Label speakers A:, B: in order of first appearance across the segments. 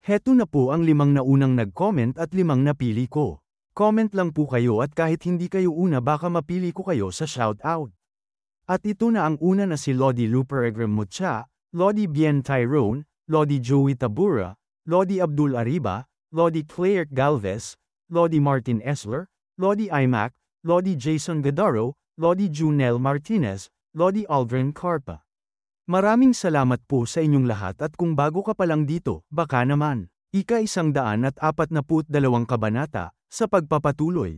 A: Heto na po ang 5 na unang nag-comment at 5 napili ko. Comment lang po kayo at kahit hindi kayo una baka mapili ko kayo sa shoutout. At ito na ang una na si Lodi Luperegram Mutya, Lodi Bien Tyrone, Lodi Joey Tabura, Lodi Abdul Ariba, Lodi Claire Galvez, Lodi Martin Esler, Lodi Imac, Lodi Jason Gadaro, Lodi Junel Martinez, Lodi Aldrin Carpa. Maraming salamat po sa inyong lahat at kung bago ka pa lang dito, baka naman, ika-142 kabanata, sa pagpapatuloy.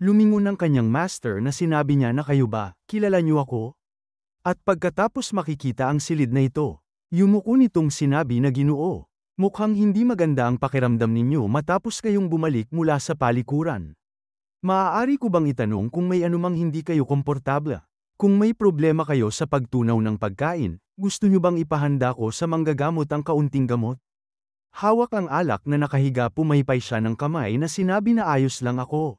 A: Lumingon ang kanyang master na sinabi niya na kayo ba, kilala niyo ako? At pagkatapos makikita ang silid na ito, yumuko nitong sinabi na Ginoo, mukhang hindi maganda ang pakiramdam ninyo matapos kayong bumalik mula sa palikuran. Maaari ko bang itanong kung may anumang hindi kayo komportable? Kung may problema kayo sa pagtunaw ng pagkain, gusto niyo bang ipahanda ko sa manggagamot ang kaunting gamot? Hawak ang alak na nakahiga pumaypay siya ng kamay na sinabi na ayos lang ako.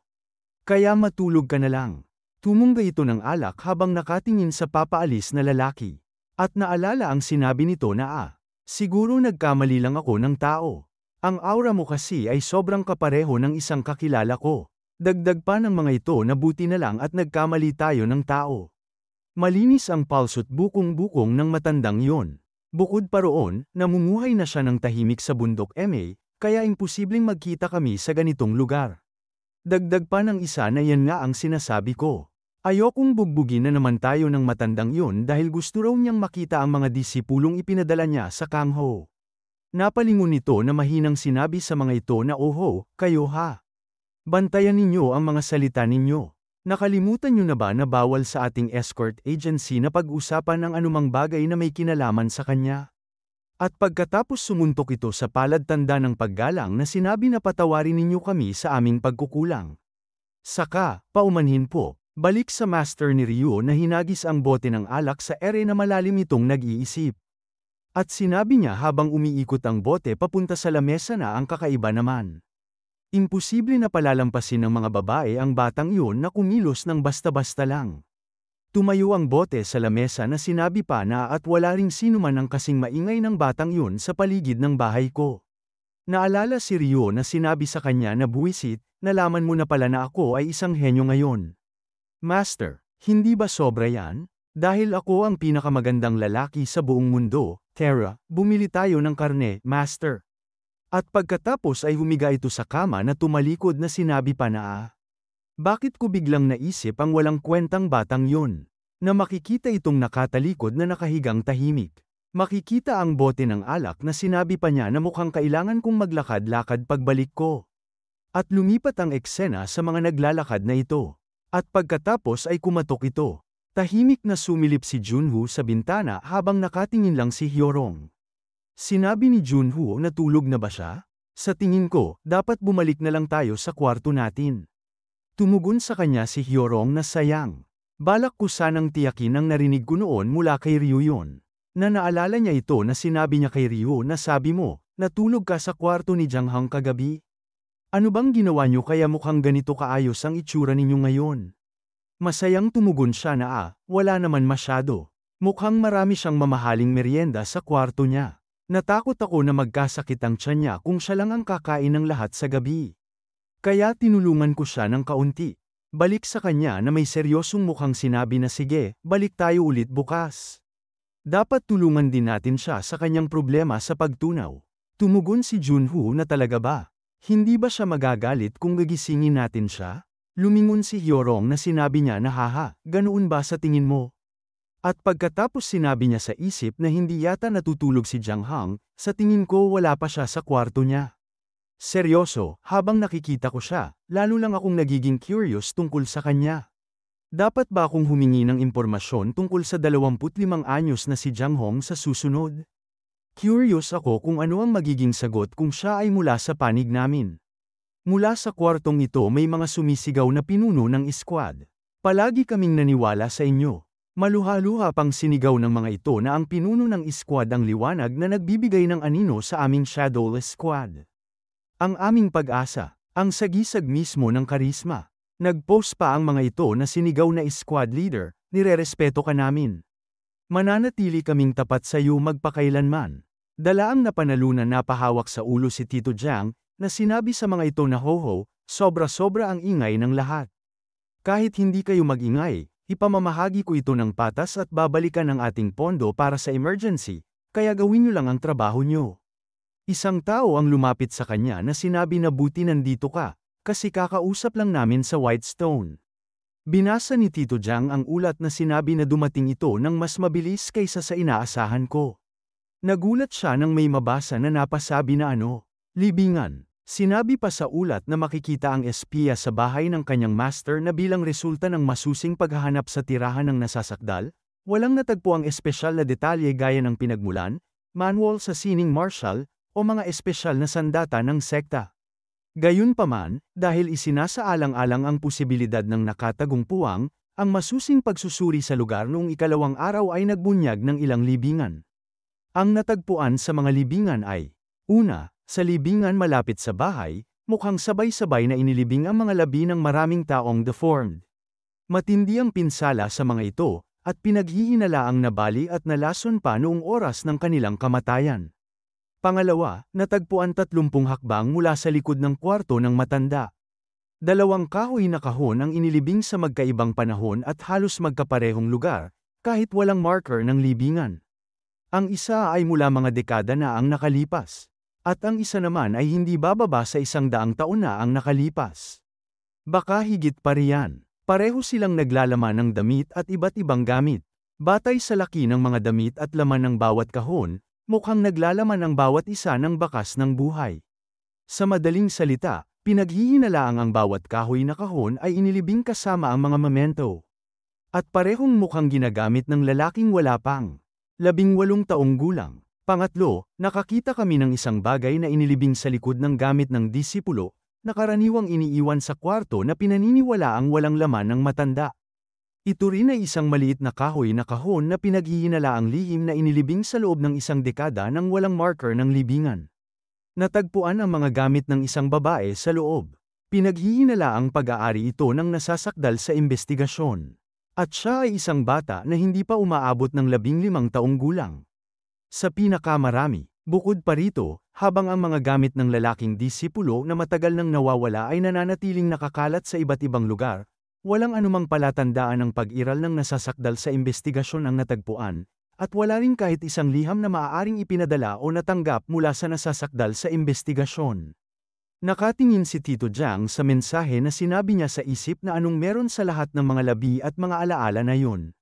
A: Kaya matulog ka na lang. Tumungga ito ng alak habang nakatingin sa papaalis na lalaki. At naalala ang sinabi nito na siguro nagkamali lang ako ng tao. Ang aura mo kasi ay sobrang kapareho ng isang kakilala ko. Dagdag pa ng mga ito na buti na lang at nagkamali tayo ng tao. Malinis ang palso't bukong-bukong ng matandang yon. Bukod pa roon, namumuhay na siya ng tahimik sa bundok kaya imposibleng magkita kami sa ganitong lugar. Dagdag pa ng isa na yan nga ang sinasabi ko. Ayokong bugbugin na naman tayo ng matandang yon dahil gusto raw niyang makita ang mga disipulong ipinadala niya sa Kangho. Napalingon nito na mahinang sinabi sa mga ito na oho, kayo ha. Bantayan ninyo ang mga salita ninyo. Nakalimutan nyo na ba na bawal sa ating escort agency na pag-usapan ang anumang bagay na may kinalaman sa kanya? At pagkatapos sumuntok ito sa palad tanda ng paggalang na sinabi na patawarin ninyo kami sa aming pagkukulang. Saka, paumanhin po, balik sa master ni Ryu na hinagis ang bote ng alak sa ere na malalim itong nag-iisip. At sinabi niya habang umiikot ang bote papunta sa lamesa na ang kakaiba naman. Imposible na palalampasin ng mga babae ang batang iyon na kumilos ng basta-basta lang. Tumayo ang bote sa lamesa na sinabi pa na at wala ring sino man ang kasing maingay ng batang iyon sa paligid ng bahay ko. Naalala si Ryo na sinabi sa kanya na buwisit, nalaman mo na pala na ako ay isang henyo ngayon. Master, hindi ba sobra yan? Dahil ako ang pinakamagandang lalaki sa buong mundo, Terra, bumili tayo ng karne, Master. At pagkatapos ay humiga ito sa kama na tumalikod na sinabi pa na bakit ko biglang naisip ang walang kwentang batang yun? Na makikita itong nakatalikod na nakahigang tahimik. Makikita ang bote ng alak na sinabi pa niya na mukhang kailangan kong maglakad-lakad pagbalik ko. At lumipat ang eksena sa mga naglalakad na ito. At pagkatapos ay kumatok ito. Tahimik na sumilip si Junho sa bintana habang nakatingin lang si Hyorong. Sinabi ni Junho na tulog na ba siya? Sa tingin ko, dapat bumalik na lang tayo sa kwarto natin. Tumugon sa kanya si Hyorong na sayang. Balak ko sanang tiyakin ang narinig ko noon mula kay Ryu yon. Na naalala niya ito na sinabi niya kay Ryu na sabi mo, natulog ka sa kwarto ni Janghang kagabi? Ano bang ginawa niyo kaya mukhang ganito kaayos ang itsura ninyo ngayon? Masayang tumugon siya na wala naman masyado. Mukhang marami siyang mamahaling merienda sa kwarto niya. Natakot ako na magkasakit ang tiyan niya kung siya lang ang kakain ng lahat sa gabi. Kaya tinulungan ko siya ng kaunti. Balik sa kanya na may seryosong mukhang sinabi na sige, balik tayo ulit bukas. Dapat tulungan din natin siya sa kanyang problema sa pagtunaw. Tumugon si Junho na talaga ba? Hindi ba siya magagalit kung gigisingin natin siya? Lumingon si Hyorong na sinabi niya na haha, ganoon ba sa tingin mo? At pagkatapos sinabi niya sa isip na hindi yata natutulog si Janghang, sa tingin ko wala pa siya sa kwarto niya. Seryoso, habang nakikita ko siya, lalo lang akong nagiging curious tungkol sa kanya. Dapat ba akong humingi ng impormasyon tungkol sa 25 anyos na si Janghong sa susunod? Curious ako kung ano ang magiging sagot kung siya ay mula sa panig namin. Mula sa kwartong ito may mga sumisigaw na pinuno ng squad. Palagi kaming naniwala sa inyo. Maluha-luha pang sinigaw ng mga ito na ang pinuno ng squad ang liwanag na nagbibigay ng anino sa aming shadowless squad. Ang aming pag-asa, ang sagisag mismo ng karisma. Nag-post pa ang mga ito na sinigaw na squad leader, nirerespeto ka namin. Mananatili kaming tapat sa iyo magpakailanman. Dalaang napanalunan na pahawak sa ulo si Tito Jiang, na sinabi sa mga ito na ho, sobra-sobra ang ingay ng lahat. Kahit hindi kayo mag-ingay, ipamamahagi ko ito ng patas at babalikan ang ating pondo para sa emergency, kaya gawin nyo lang ang trabaho nyo. Isang tao ang lumapit sa kanya na sinabi na buti nandito ka, kasi kakausap lang namin sa Whitestone. Binasa ni Tito Jiang ang ulat na sinabi na dumating ito ng mas mabilis kaysa sa inaasahan ko. Nagulat siya nang may mabasa na napasabi na libingan. Sinabi pa sa ulat na makikita ang espiya sa bahay ng kanyang master na bilang resulta ng masusing paghahanap sa tirahan ng nasasakdal, walang natagpo ang espesyal na detalye gaya ng pinagmulan, manual sa sining martial, o mga espesyal na sandata ng sekta. Gayunpaman, dahil isinasaalang-alang ang posibilidad ng nakatagong puwang, ang masusing pagsusuri sa lugar noong ikalawang araw ay nagbunyag ng ilang libingan. Ang natagpuan sa mga libingan ay, una, sa libingan malapit sa bahay, mukhang sabay-sabay na inilibing ang mga labi ng maraming taong deformed. Matindi ang pinsala sa mga ito, at pinaghihinalaang nabali at nalason pa noong oras ng kanilang kamatayan. Pangalawa, natagpuan 30 hakbang mula sa likod ng kwarto ng matanda. 2 kahoy na kahon ang inilibing sa magkaibang panahon at halos magkaparehong lugar, kahit walang marker ng libingan. Ang isa ay mula mga dekada na ang nakalipas. At ang isa naman ay hindi bababa sa 100 taon na ang nakalipas. Baka higit pa riyan. Pareho silang naglalaman ng damit at iba't ibang gamit. Batay sa laki ng mga damit at laman ng bawat kahon, mukhang naglalaman ang bawat isa ng bakas ng buhay. Sa madaling salita, pinaghihinalaang ang bawat kahoy na kahon ay inilibing kasama ang mga memento. At parehong mukhang ginagamit ng lalaking wala pang 18 taong gulang. Pangatlo, nakakita kami ng isang bagay na inilibing sa likod ng gamit ng disipulo, na karaniwang iniiwan sa kwarto na pinaniniwala ang walang laman ng matanda. Ito rin ay isang maliit na kahoy na kahon na pinaghihinalaang lihim na inilibing sa loob ng 1 dekada nang walang marker ng libingan. Natagpuan ang mga gamit ng isang babae sa loob. Pinaghihinalaang pag-aari ito ng nasasakdal sa investigasyon. At siya ay isang bata na hindi pa umaabot ng 15 taong gulang. Sa pinakamarami, bukod pa rito, habang ang mga gamit ng lalaking disipulo na matagal nang nawawala ay nananatiling nakakalat sa iba't ibang lugar, walang anumang palatandaan ng pag-iral ng nasasakdal sa investigasyon ang natagpuan, at wala rin kahit isang liham na maaaring ipinadala o natanggap mula sa nasasakdal sa investigasyon. Nakatingin si Tito Jiang sa mensahe na sinabi niya sa isip na anong meron sa lahat ng mga labi at mga alaala na yun.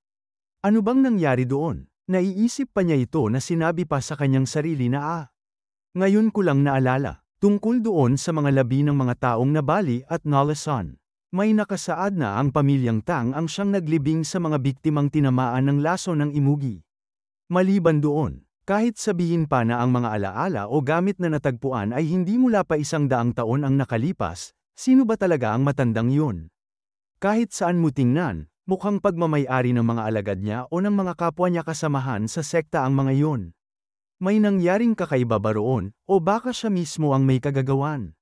A: Ano bang nangyari doon? Naiisip pa niya ito na sinabi pa sa kanyang sarili na ngayon ko lang naalala, tungkol doon sa mga labi ng mga taong nabali at nalason. May nakasaad na ang pamilyang Tang ang siyang naglibing sa mga biktimang tinamaan ng laso ng imugi. Maliban doon, kahit sabihin pa na ang mga alaala o gamit na natagpuan ay hindi mula pa 100 taon ang nakalipas, sino ba talaga ang matandang yun? Kahit saan mo tingnan, mukhang pagmamay-ari ng mga alagad niya o ng mga kapwa niya kasamahan sa sekta ang mga yun. May nangyaring kakaiba ba roon, o baka siya mismo ang may kagagawan?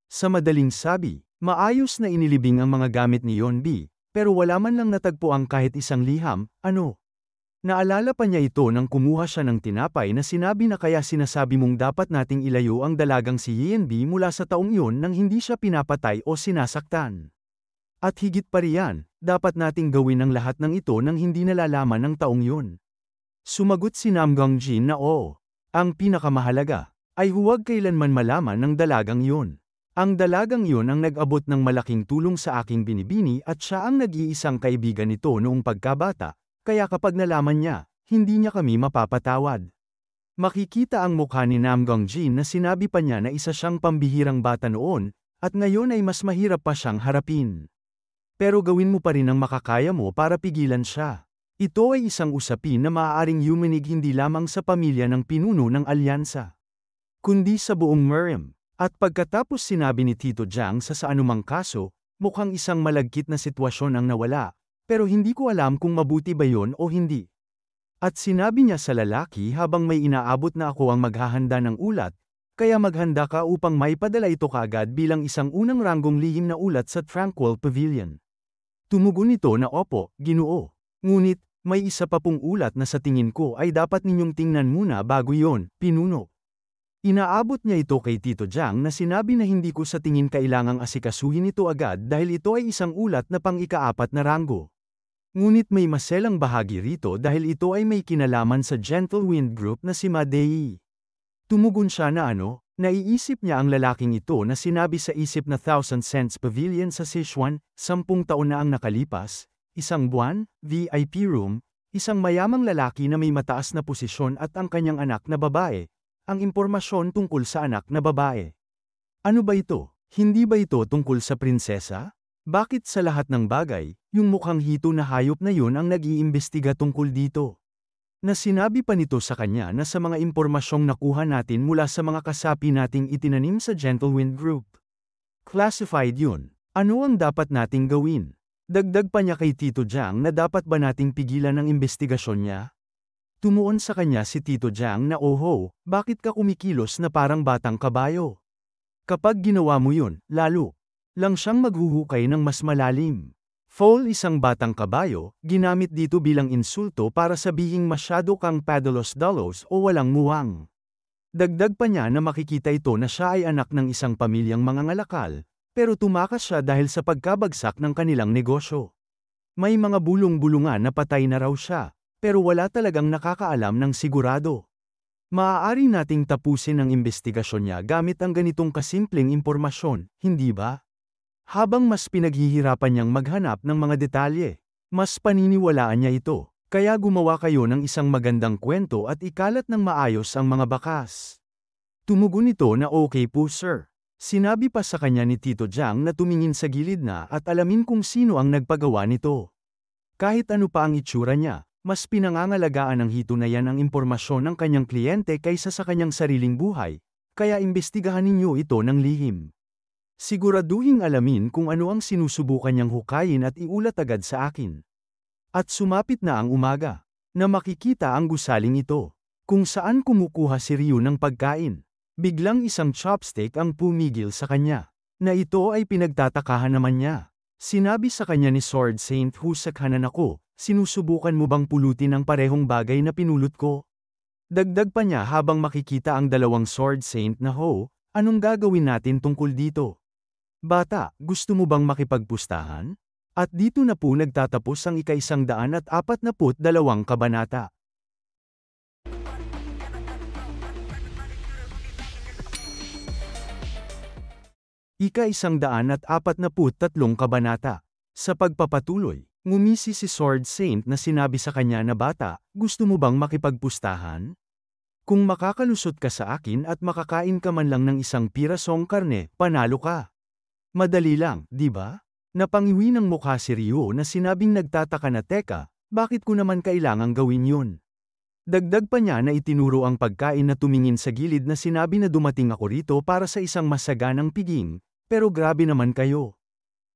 A: Sa madaling sabi, maayos na inilibing ang mga gamit ni Yonbi, pero wala man lang natagpo ang kahit isang liham, Naalala pa niya ito nang kumuha siya ng tinapay na sinabi na kaya sinasabi mong dapat nating ilayo ang dalagang si Yenbi mula sa taong yun nang hindi siya pinapatay o sinasaktan. At higit pa riyan, dapat nating gawin ang lahat ng ito nang hindi nalalaman ng taong yun. Sumagot si Namgang Jin na oo. Ang pinakamahalaga ay huwag kailanman malaman ng dalagang yun. Ang dalagang yun ang nag-abot ng malaking tulong sa aking binibini at siya ang nag-iisang kaibigan nito noong pagkabata. Kaya kapag nalaman niya, hindi niya kami mapapatawad. Makikita ang mukha ni Namgang Jin na sinabi pa niya na isa siyang pambihirang bata noon, at ngayon ay mas mahirap pa siyang harapin. Pero gawin mo pa rin ang makakaya mo para pigilan siya. Ito ay isang usapin na maaaring yumanig hindi lamang sa pamilya ng pinuno ng alyansa, kundi sa buong Meriam. At pagkatapos sinabi ni Tito Jiang sa anumang kaso, mukhang isang malagkit na sitwasyon ang nawala. Pero hindi ko alam kung mabuti ba yon o hindi. At sinabi niya sa lalaki habang may inaabot na ako ang maghahanda ng ulat, kaya maghanda ka upang maipadala ito kaagad bilang isang unang ranggong lihim na ulat sa Tranquil Pavilion. Tumugon ito na opo, Ginoo. Ngunit, May isa pa pong ulat na sa tingin ko ay dapat ninyong tingnan muna bago yon, pinuno. Inaabot niya ito kay Tito Jiang na sinabi na hindi ko sa tingin kailangang asikasuhin ito agad dahil ito ay isang ulat na pang-ikaapat na ranggo. Ngunit may maselang bahagi rito dahil ito ay may kinalaman sa Gentle Wind Group na si Madei. Tumugon siya na naiisip niya ang lalaking ito na sinabi sa isip na Thousand Cents Pavilion sa Sichuan, 10 taon na ang nakalipas, isang buwan, VIP room, isang mayamang lalaki na may mataas na posisyon at ang kanyang anak na babae, ang impormasyon tungkol sa anak na babae. Ano ba ito? Hindi ba ito tungkol sa prinsesa? Bakit sa lahat ng bagay, yung mukhang hito na hayop na yun ang nag-iimbestiga tungkol dito? Na sinabi pa nito sa kanya na sa mga impormasyong nakuha natin mula sa mga kasapi nating itinanim sa Gentle Wind Group. Classified yun. Ano ang dapat nating gawin? Dagdag pa niya kay Tito Jiang na dapat ba nating pigilan ang investigasyon niya? Tumuon sa kanya si Tito Jiang na bakit ka kumikilos na parang batang kabayo? Kapag ginawa mo yun, lalo lang siyang maghuhukay ng mas malalim. Foal isang batang kabayo, ginamit dito bilang insulto para sabihing masyado kang padalos-dalos o walang muwang. Dagdag pa niya na makikita ito na siya ay anak ng isang pamilyang mangangalakal, pero tumakas siya dahil sa pagkabagsak ng kanilang negosyo. May mga bulong-bulungan na patay na raw siya, pero wala talagang nakakaalam ng sigurado. Maaari nating tapusin ang investigasyon niya gamit ang ganitong kasimpleng impormasyon, hindi ba? Habang mas pinaghihirapan niyang maghanap ng mga detalye, mas paniniwalaan niya ito, kaya gumawa kayo ng isang magandang kwento at ikalat ng maayos ang mga bakas. Tumugon ito na okay po sir. Sinabi pa sa kanya ni Tito Jiang na tumingin sa gilid na at alamin kung sino ang nagpagawa nito. Kahit ano pa ang itsura niya, mas pinangangalagaan ng hito na yan ang impormasyon ng kanyang kliyente kaysa sa kanyang sariling buhay, kaya imbestigahan ninyo ito ng lihim. Siguraduhing alamin kung ano ang sinusubukan niyang hukayin at iulat agad sa akin. At sumapit na ang umaga, na makikita ang gusaling ito, kung saan kumukuha si Ryu ng pagkain. Biglang isang chopstick ang pumigil sa kanya, na ito ay pinagtatakahan naman niya. Sinabi sa kanya ni Sword Saint Husakhanan ako, sinusubukan mo bang pulutin ang parehong bagay na pinulot ko? Dagdag pa niya habang makikita ang dalawang Sword Saint na anong gagawin natin tungkol dito? Bata, gusto mo bang makipagpustahan? At dito na po nagtatapos ang ika-142 kabanata. Ika-143 kabanata. Sa pagpapatuloy, ngumisi si Sword Saint na sinabi sa kanya na bata, gusto mo bang makipagpustahan? Kung makakalusot ka sa akin at makakain ka man lang ng isang pirasong karne, panalo ka. Madali lang, di ba? Napangiwi ng mukha si Ryo na sinabing nagtataka na teka, bakit ko naman kailangang gawin yun? Dagdag pa niya na itinuro ang pagkain na tumingin sa gilid na sinabi na dumating ako rito para sa isang masaganang piging, pero grabe naman kayo.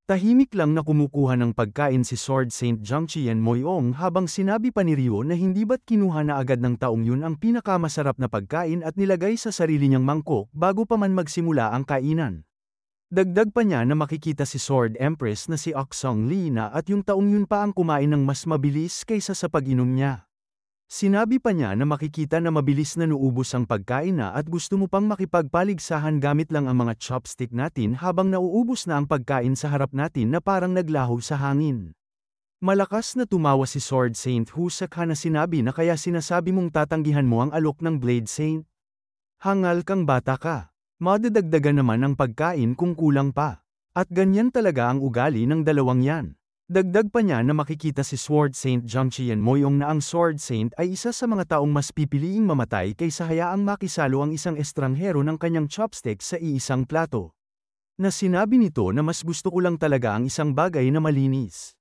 A: Tahimik lang na kumukuha ng pagkain si Sword Saint Jiangqian Moyong habang sinabi pa ni Ryo na hindi ba't kinuha na agad ng taong yun ang pinakamasarap na pagkain at nilagay sa sarili niyang mangkok bago pa man magsimula ang kainan. Dagdag pa niya na makikita si Sword Empress na si Oksong Li na at yung taong yun pa ang kumain ng mas mabilis kaysa sa pag-inom niya. Sinabi pa niya na makikita na mabilis na nuubos ang pagkain na at gusto mo pang makipagpaligsahan gamit lang ang mga chopstick natin habang nauubos na ang pagkain sa harap natin na parang naglaho sa hangin. Malakas na tumawa si Sword Saint Husakha na sinabi na kaya sinasabi mong tatanggihan mo ang alok ng Blade Saint? Hangal kang bata ka. Madadagdagan naman ang pagkain kung kulang pa. At ganyan talaga ang ugali ng dalawang yan. Dagdag pa niya na makikita si Sword Saint Jiangqian Moyong na ang Sword Saint ay isa sa mga taong mas pipiliing mamatay kaysa hayaang makisalo ang isang estranghero ng kanyang chopstick sa iisang plato. Na sinabi nito na mas gusto ko lang talaga ang isang bagay na malinis.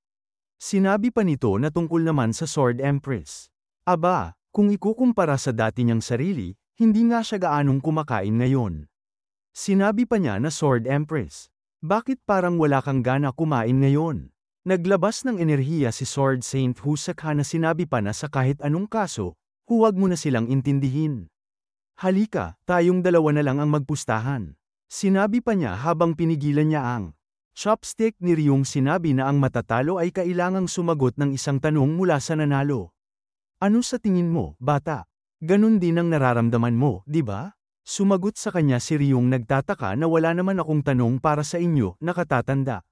A: Sinabi pa nito na tungkol naman sa Sword Empress. Aba, kung ikukumpara sa dati niyang sarili, hindi nga siya gaanong kumakain ngayon. Sinabi pa niya na Sword Empress, bakit parang wala kang gana kumain ngayon? Naglabas ng enerhiya si Sword Saint Husakha na sinabi pa na sa kahit anong kaso, huwag mo na silang intindihin. Halika, tayong dalawa na lang ang magpustahan. Sinabi pa niya habang pinigilan niya ang Chopstick ni Ryung sinabi na ang matatalo ay kailangang sumagot ng isang tanong mula sa nanalo. Ano sa tingin mo, bata? Ganun din ang nararamdaman mo, di ba? Sumagot sa kanya si Ryung nagtataka na wala naman akong tanong para sa inyo, nakatatanda.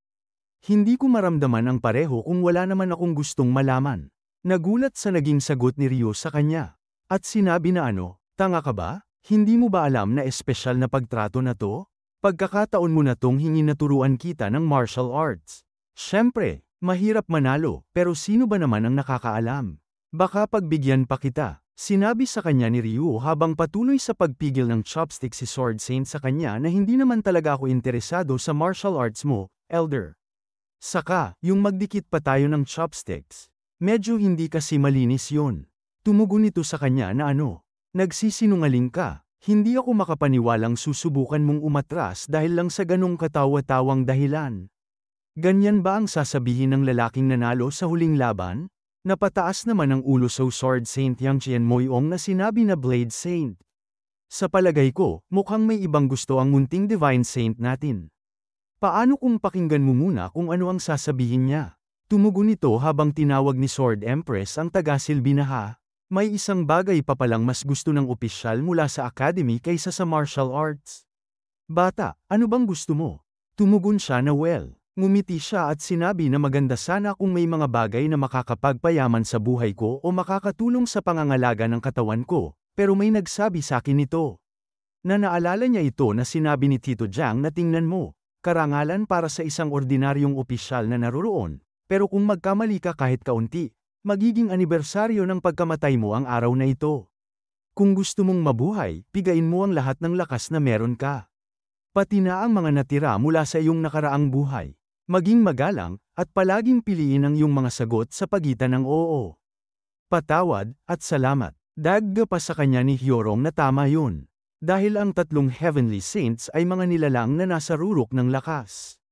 A: Hindi ko maramdaman ang pareho kung wala naman akong gustong malaman. Nagulat sa naging sagot ni Ryo sa kanya. At sinabi na ano, tanga ka ba? Hindi mo ba alam na espesyal na pagtrato na to? Pagkakataon mo na tong hingin na turuan kita ng martial arts. Siyempre, mahirap manalo, pero sino ba naman ang nakakaalam? Baka pagbigyan pa kita. Sinabi sa kanya ni Ryu habang patuloy sa pagpigil ng chopstick si Sword Saint sa kanya na hindi naman talaga ako interesado sa martial arts mo, Elder. Saka, yung magdikit pa tayo ng chopsticks. Medyo hindi kasi malinis yun. Tumugon ito sa kanya na ano. Nagsisinungaling ka. Hindi ako makapaniwalang susubukan mong umatras dahil lang sa ganong katawa-tawang dahilan. Ganyan ba ang sasabihin ng lalaking nanalo sa huling laban? Napataas naman ang ulo sa Sword Saint Yang Chien Moyong na sinabi na Blade Saint. Sa palagay ko, mukhang may ibang gusto ang munting Divine Saint natin. Paano kung pakinggan mo muna kung ano ang sasabihin niya? Tumugon ito habang tinawag ni Sword Empress ang taga-silbi na ha. May isang bagay pa palang mas gusto ng opisyal mula sa academy kaysa sa martial arts. Bata, ano bang gusto mo? Tumugon siya na well. Ngumiti siya at sinabi na maganda sana kung may mga bagay na makakapagpayaman sa buhay ko o makakatulong sa pangangalaga ng katawan ko, pero may nagsabi sa akin nito. Na naalala niya ito na sinabi ni Tito Jiang na tingnan mo. Karangalan para sa isang ordinaryong opisyal na naroroon, pero kung magkamali ka kahit kaunti, magiging anibersaryo ng pagkamatay mo ang araw na ito. Kung gusto mong mabuhay, pigain mo ang lahat ng lakas na meron ka. Pati na ang mga natira mula sa iyong nakaraang buhay. Maging magalang, at palaging piliin ang iyong mga sagot sa pagitan ng oo, patawad, at salamat. Dagdag pa sa kanya ni Hyorong na tama yun. Dahil ang tatlong Heavenly Saints ay mga nilalang na nasa rurok ng lakas.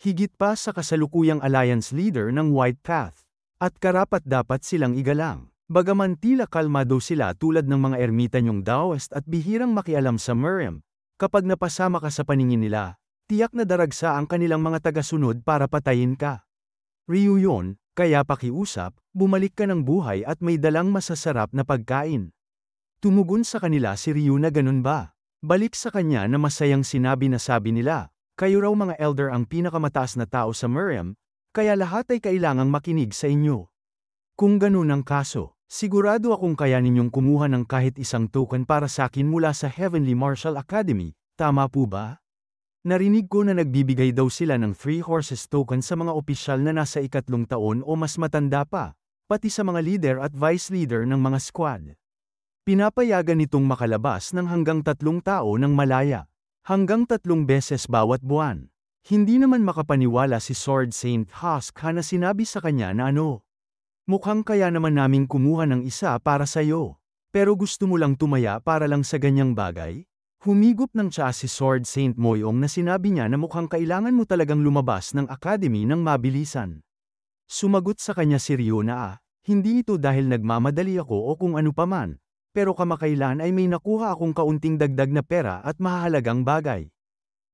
A: Higit pa sa kasalukuyang alliance leader ng White Path. At karapat-dapat silang igalang. Bagaman tila kalmado sila tulad ng mga ermitanyong Taoist at bihirang makialam sa Meriam, kapag napasama ka sa paningin nila, tiyak na daragsa ang kanilang mga tagasunod para patayin ka. Ryu yun, kaya pakiusap, bumalik ka ng buhay at may dalang masasarap na pagkain. Tumugon sa kanila si Ryu na ganun ba? Balik sa kanya na masayang sinabi na sabi nila, kayo raw mga elder ang pinakamataas na tao sa Meriam, kaya lahat ay kailangang makinig sa inyo. Kung ganun ang kaso, sigurado akong kaya ninyong kumuha ng kahit isang token para sa akin mula sa Heavenly Martial Academy, tama po ba? Narinig ko na nagbibigay daw sila ng 3 horses token sa mga opisyal na nasa 3 taon o mas matanda pa, pati sa mga leader at vice leader ng mga squad. Pinapayagan nitong makalabas ng hanggang 3 tao ng malaya, hanggang 3 beses bawat buwan. Hindi naman makapaniwala si Sword Saint Husk na sinabi sa kanya na ano. Mukhang kaya naman naming kumuha ng isa para sa'yo. Pero gusto mo lang tumaya para lang sa ganyang bagay? Humigop ng tsa si Sword Saint Moyong na sinabi niya na mukhang kailangan mo talagang lumabas ng academy ng mabilisan. Sumagot sa kanya si Ryo na hindi ito dahil nagmamadali ako o kung ano paman. Pero kamakailan ay may nakuha akong kaunting dagdag na pera at mahahalagang bagay.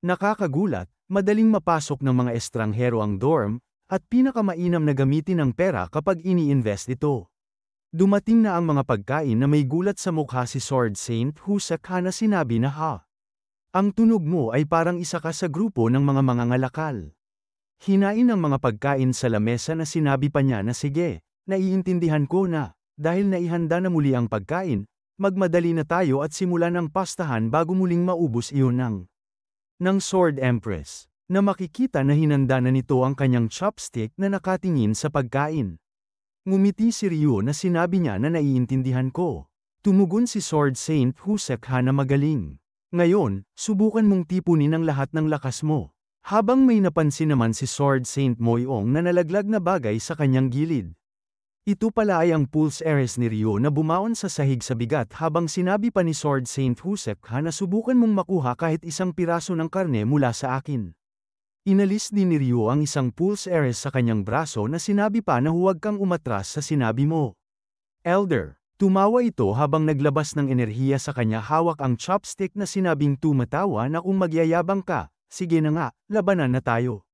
A: Nakakagulat, madaling mapasok ng mga estranghero ang dorm, at pinakamainam na gamitin ang pera kapag ini-invest ito. Dumating na ang mga pagkain na may gulat sa mukha si Sword Saint Husak na sinabi na ha. Ang tunog mo ay parang isa ka sa grupo ng mga mangangalakal. Hinain ang mga pagkain sa lamesa na sinabi pa niya na sige, naiintindihan ko na, dahil naihanda na muli ang pagkain, magmadali na tayo at simulan ang pastahan bago muling maubos iyon ng Sword Empress, na makikita na hinanda na nito ang kanyang chopstick na nakatingin sa pagkain. Ngumiti si Ryo na sinabi niya na naiintindihan ko. Tumugon si Sword Saint Husak na magaling. Ngayon, subukan mong tipunin ang lahat ng lakas mo. Habang may napansin naman si Sword Saint Moyong na nalaglag na bagay sa kanyang gilid. Ito pala ay ang pulse heiress ni Ryo na bumaon sa sahig sa bigat habang sinabi pa ni Sword Saint Husak na subukan mong makuha kahit isang piraso ng karne mula sa akin. Inalis din ni Ryo ang isang pulse heiress sa kanyang braso na sinabi pa na huwag kang umatras sa sinabi mo. Elder, tumawa ito habang naglabas ng enerhiya sa kanya hawak ang chopstick na sinabing tumatawa na kung magyayabang ka, sige na nga, labanan na tayo.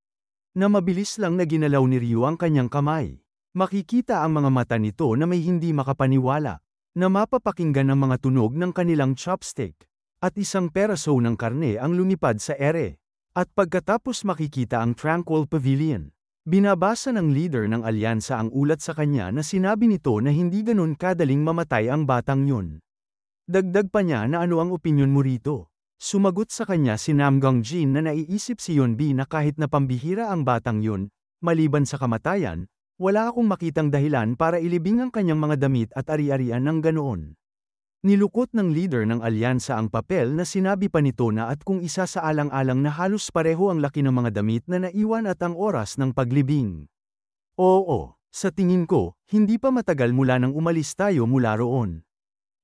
A: na mabilis lang na ginalaw ni Ryu ang kanyang kamay. Makikita ang mga mata nito na may hindi makapaniwala, na mapapakinggan ang mga tunog ng kanilang chopstick, at isang peraso ng karne ang lumipad sa ere. At pagkatapos makikita ang Tranquil Pavilion, binabasa ng leader ng alyansa ang ulat sa kanya na sinabi nito na hindi ganun kadaling mamatay ang batang yun. Dagdag pa niya na ano ang opinyon mo rito. Sumagot sa kanya si Namgang Jin na naiisip si Yeonbi na kahit na pambihira ang batang yun, maliban sa kamatayan, wala akong makitang dahilan para ilibing ang kanyang mga damit at ari-arian ng ganoon. Nilukot ng leader ng alyansa ang papel na sinabi pa nito na at kung isa sa alang-alang na halos pareho ang laki ng mga damit na naiwan at ang oras ng paglibing. Oo, sa tingin ko, hindi pa matagal mula nang umalis tayo mula roon.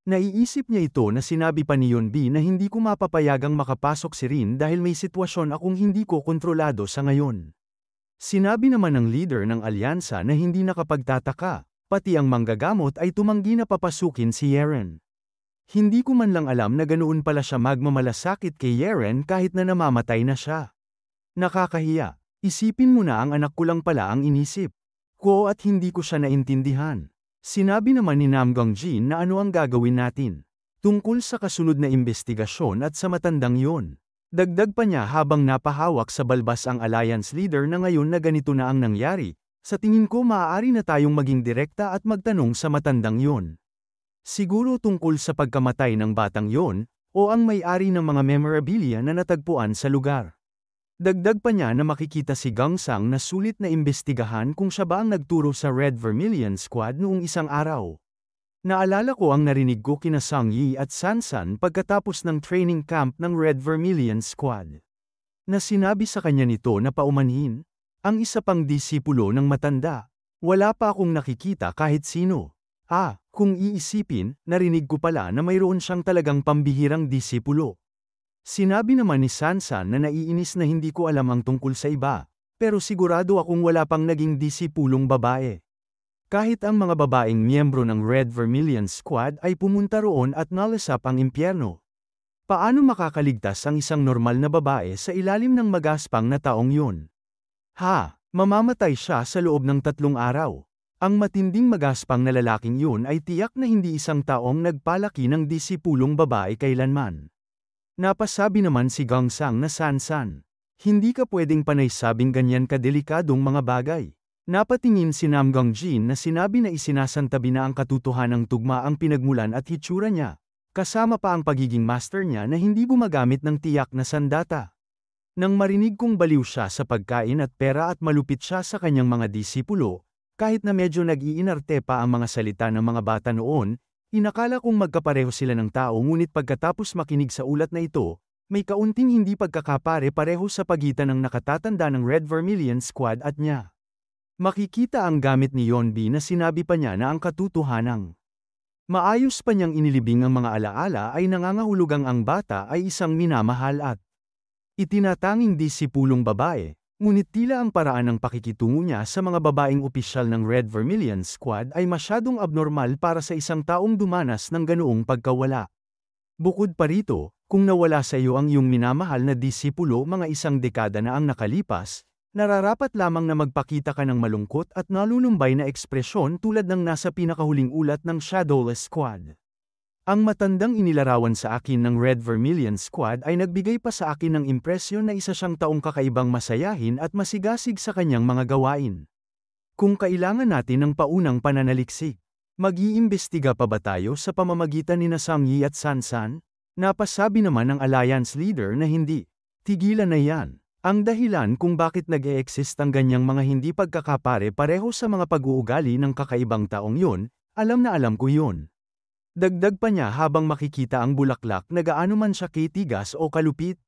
A: Naiisip niya ito na sinabi pa ni Yeonbi na hindi ko mapapayagang makapasok si Rin dahil may sitwasyon akong hindi ko kontrolado sa ngayon. Sinabi naman ng leader ng alyansa na hindi nakapagtataka, pati ang manggagamot ay tumanggi na papasukin si Yeren. Hindi ko man lang alam na ganoon pala siya magmamalasakit kay Yeren kahit na namamatay na siya. Nakakahiya, isipin mo na ang anak ko lang pala ang inisip ko at hindi ko siya naintindihan. Sinabi naman ni Namgang Jin na ano ang gagawin natin tungkol sa kasunod na investigasyon at sa matandang yon. Dagdag pa niya habang napahawak sa balbas ang alliance leader na ngayon na ganito na ang nangyari, sa tingin ko maaari na tayong maging direkta at magtanong sa matandang yon. Siguro tungkol sa pagkamatay ng batang yon, o ang may-ari ng mga memorabilia na natagpuan sa lugar. Dagdag pa niya na makikita si Gangsang na sulit na imbestigahan kung siya ba ang nagturo sa Red Vermilion Squad noong isang araw. Naalala ko ang narinig ko kina Sang Yi at Sansan pagkatapos ng training camp ng Red Vermilion Squad. Na sinabi sa kanya nito na paumanhin, ang isa pang disipulo ng matanda. Wala pa akong nakikita kahit sino. Kung iisipin, narinig ko pala na mayroon siyang talagang pambihirang disipulo. Sinabi naman ni Sansan na naiinis na hindi ko alam ang tungkol sa iba, pero sigurado akong wala pang naging disipulong babae. Kahit ang mga babaeng miyembro ng Red Vermilion Squad ay pumunta roon at nalasap ang impyerno. Paano makakaligtas ang isang normal na babae sa ilalim ng magaspang na taong yun? Mamamatay siya sa loob ng 3 araw. Ang matinding magaspang na lalaking yun ay tiyak na hindi isang taong nagpalaki ng disipulong babae kailanman. Napasabi naman si Gangsang na Sansan, hindi ka pwedeng panay-sabing ganyan kadelikadong mga bagay. Napatingin si Namgang Jin na sinabi na isinasantabi na ang katotohanang tugma ang pinagmulan at hitsura niya, kasama pa ang pagiging master niya na hindi gumagamit ng tiyak na sandata. Nang marinig kong baliw siya sa pagkain at pera at malupit siya sa kanyang mga disipulo, kahit na medyo nag-iinarte pa ang mga salita ng mga bata noon, inakala kong magkapareho sila ng tao ngunit pagkatapos makinig sa ulat na ito, may kaunting hindi pagkakapare-pareho sa pagitan ng nakatatanda ng Red Vermilion Squad at niya. Makikita ang gamit ni Yeonbi na sinabi pa niya na ang katotohanang maayos pa niyang inilibing ang mga alaala ay nangangahulugang ang bata ay isang minamahal at itinatanging disipulong babae, ngunit tila ang paraan ng pakikitungo niya sa mga babaeng opisyal ng Red Vermilion Squad ay masyadong abnormal para sa isang taong dumanas ng ganoong pagkawala. Bukod pa rito, kung nawala sa iyo ang iyong minamahal na disipulo mga isang dekada na ang nakalipas, nararapat lamang na magpakita ka ng malungkot at nalulumbay na ekspresyon tulad ng nasa pinakahuling ulat ng Shadowless Squad. Ang matandang inilarawan sa akin ng Red Vermilion Squad ay nagbigay pa sa akin ng impresyon na isa siyang taong kakaibang masayahin at masigasig sa kanyang mga gawain. Kung kailangan natin ng paunang pananaliksik, mag-iimbestiga pa ba tayo sa pamamagitan ni Sang Yi at Sansan? Napasabi naman ng alliance leader na hindi. Tigilan na yan. Ang dahilan kung bakit nag-e-exist ang ganyang mga hindi pagkakapare-pareho sa mga pag-uugali ng kakaibang taong yun, alam na alam ko yun. Dagdag pa niya habang makikita ang bulaklak na gaano man siya kitigas o kalupit.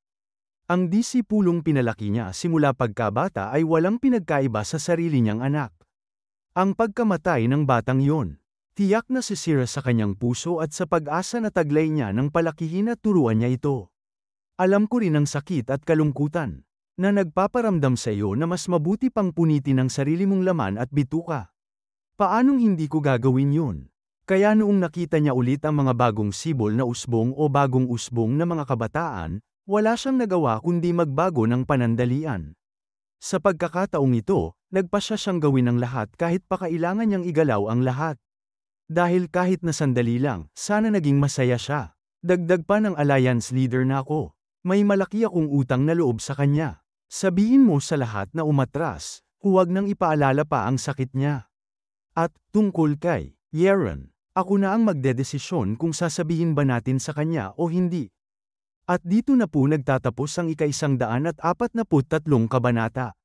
A: Ang disipulong pinalaki niya simula pagkabata ay walang pinagkaiba sa sarili niyang anak. Ang pagkamatay ng batang yon, tiyak na sisira sa kanyang puso at sa pag-asa na taglay niya ng palakihin at turuan niya ito. Alam ko rin ang sakit at kalungkutan na nagpaparamdam sa iyo na mas mabuti pang punitin ang sarili mong laman at bituka. Paanong hindi ko gagawin yun? Kaya noong nakita niya ulit ang mga bagong sibol na usbong o bagong usbong na mga kabataan, wala siyang nagawa kundi magbago ng panandalian. Sa pagkakataong ito, nagpasya siyang gawin ang lahat kahit pa kailangan niyang igalaw ang lahat. Dahil kahit na sandali lang, sana naging masaya siya. Dagdag pa ng alliance leader na ako. May malaki akong utang na loob sa kanya. Sabihin mo sa lahat na umatras, huwag nang ipaalala pa ang sakit niya. At, tungkol kay Yeron, ako na ang magdedesisyon kung sasabihin ba natin sa kanya o hindi. At dito na po nagtatapos ang ika-143 kabanata.